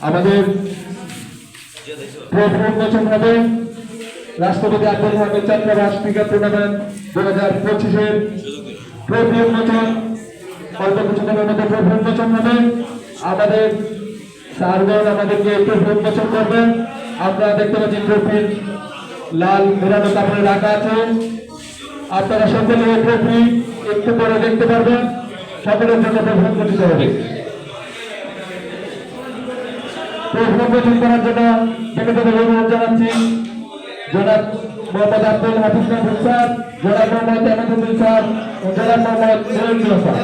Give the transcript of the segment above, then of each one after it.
আমাদের উন্মোচন হবে রাষ্ট্রপতি আব্দুল হামিদ ছাত্রাবাস ক্রিকেট টুর্নামেন্ট 2025-এর ট্রফি উন্মোচন। অল্প কিছু সময়ের মধ্যে ট্রফি উন্মোচন হবে। আমাদের স্যারগণ আমাদেরকে ট্রফি উন্মোচন করবেন। আপনারা দেখতে পাচ্ছেন ট্রফির লাল ঘোরানো কাপড়ে রাখা আছে। আপনারা সকলে এই ট্রফি একটু পরে দেখতে পারবেন। সকলের জন্য ট্রফি উন্মোচিত হবে। উন্মোচন করার জন্য বিনীতভাবে অনুরোধ জানাচ্ছি জনাব মোহাম্মদ আব্দুল হাফিজ মাহমুদ স্যার, জনাব মোহাম্মদ এমাদুদ্দিন স্যার ও জনাব মোহাম্মদ সুরেন্দ্র স্যার।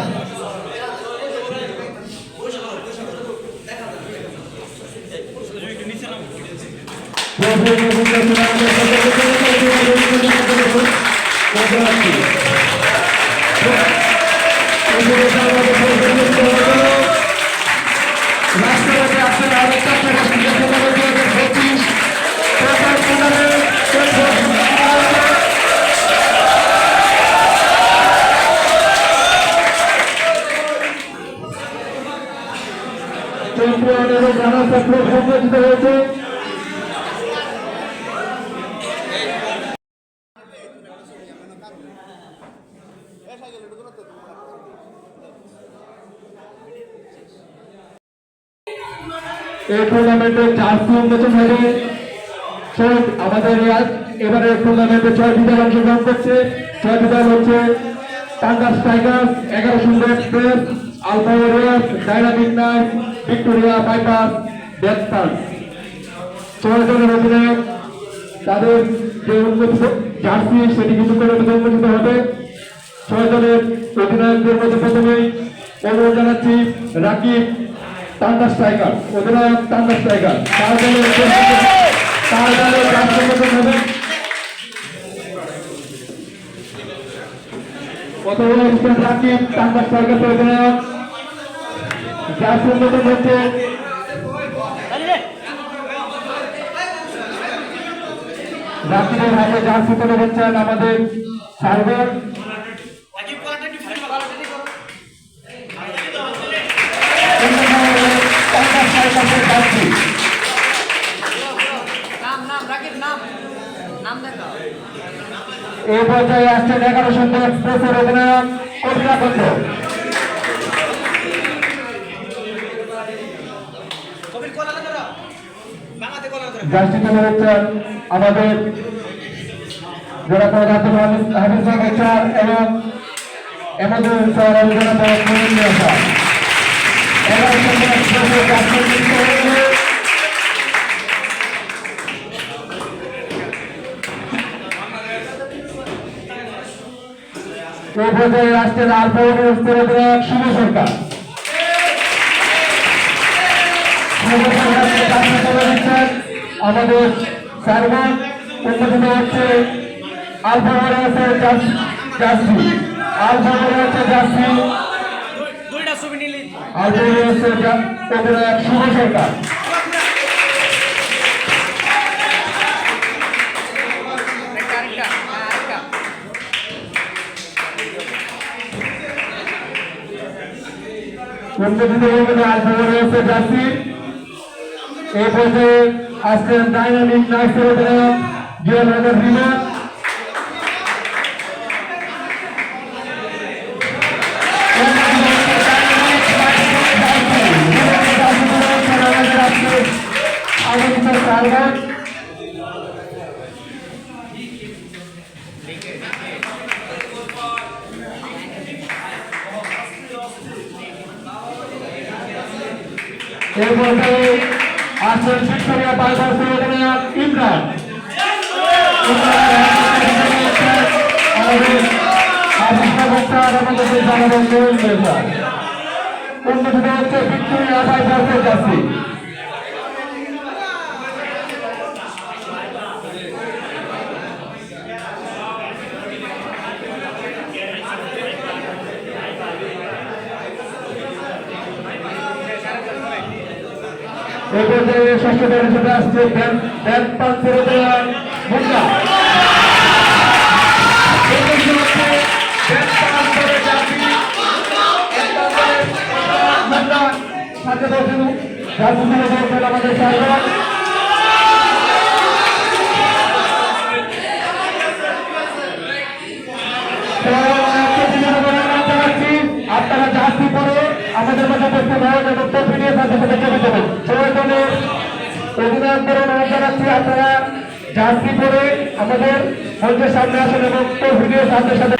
রাষ্ট্রপতি আব্দুল হামিদ ছাত্রাবাস ক্রিকেট টুর্নামেন্ট 2025 চ্যাম্পিয়নের জানা সফল সংগঠিত হয়েছে। এই টুর্নামেন্টের জার্সি উন্মোচন হবে। আমাদের এবারে টুর্নামেন্টে 6টি দল অংশগ্রহণ করছে। 6টি দল হচ্ছে টাঙ্গাস Tigers, 11 Express, Alpha Warriors, Dynamic Knight, Victoria Vipers, Death Stars. 6 দলের অধিনায়ক তাদের যে উন্মোচিত জার্সি সেটি কিছুক্ষণের মধ্যে উন্মোচিত হবে। 6 দলের অধিনায়কদের মধ্যে প্রথমেই অনুরোধ জানাচ্ছি রাকিব টাঙ্গাস টাইগার, অধিনায়ক টাঙ্গাস টাইগার। তার দলের জার্সি উন্মোচন হবে। প্রথমে রাকিব টাঙ্গাস টাইগার অধিনায়ক, জার্সি উন্মোচন হচ্ছে। রাকিবের হাতে জার্সি তুলে দিচ্ছেন আমাদের সার্ভার। এই পর্যায়ে আসছেন 11 এক্সপ্রেসের অধিনায়ক কবিরাগঞ্জ। জার্সি তুলে দিচ্ছেন আমাদের জনাব আব্দুল হাফিজ মাহমুদ স্যার এবং এমাদুল স্যার এবং জনাব সুরেন্দ্র স্যার। 11 এক্সপ্রেসের জার্সি এই পর্যায়ে রাষ্ট্রের আলফা ওয়ারিয়ার্সের অধিনায়ক শুভ সরকার। আমাদের সার্ভার উন্মোচিত হচ্ছে আলফা ওয়ারিয়ার্সের জার্সি, আলফা ওয়ারিয়ার্সের জার্সি, আলফা ওয়ারিয়ার্সের অধিনায়ক শুভ সরকার। উন্মোচিত হয়ে গেল আলফা ওয়ারিয়ার্সের জার্সি। এই পর্যায়ে আসছেন ডাইনামিক নাইটসের অধিনায়ক জিয়াল রাজার রিমান। এই পর্যায়ে আসছেন ভিক্টোরিয়া ভাইপার্সের অধিনায়ক ইমরান। উন্মোচিত হচ্ছে ভিক্টোরিয়া ভাইপার্সের জার্সি। এই পর্যায়ে 6ষ্ঠ দলের সাথে আসছে ব্যাট পান্সের অধিনায়ক মুন্না। সাথে বসুন জার্সি তুলে দিয়েছেন আমাদের সাহেব। আপনারা জার্সি পরে আমাদের মাঝে উপস্থিত হন এবং ট্রফি নিয়ে তাদের সাথে ছবি দেবেন। প্রয়োজনের অধিনায়কদের অনুরোধ জানাচ্ছি আপনারা জার্সি পরে আমাদের মঞ্চের সামনে আসেন এবং ট্রফি নিয়ে তাদের সাথে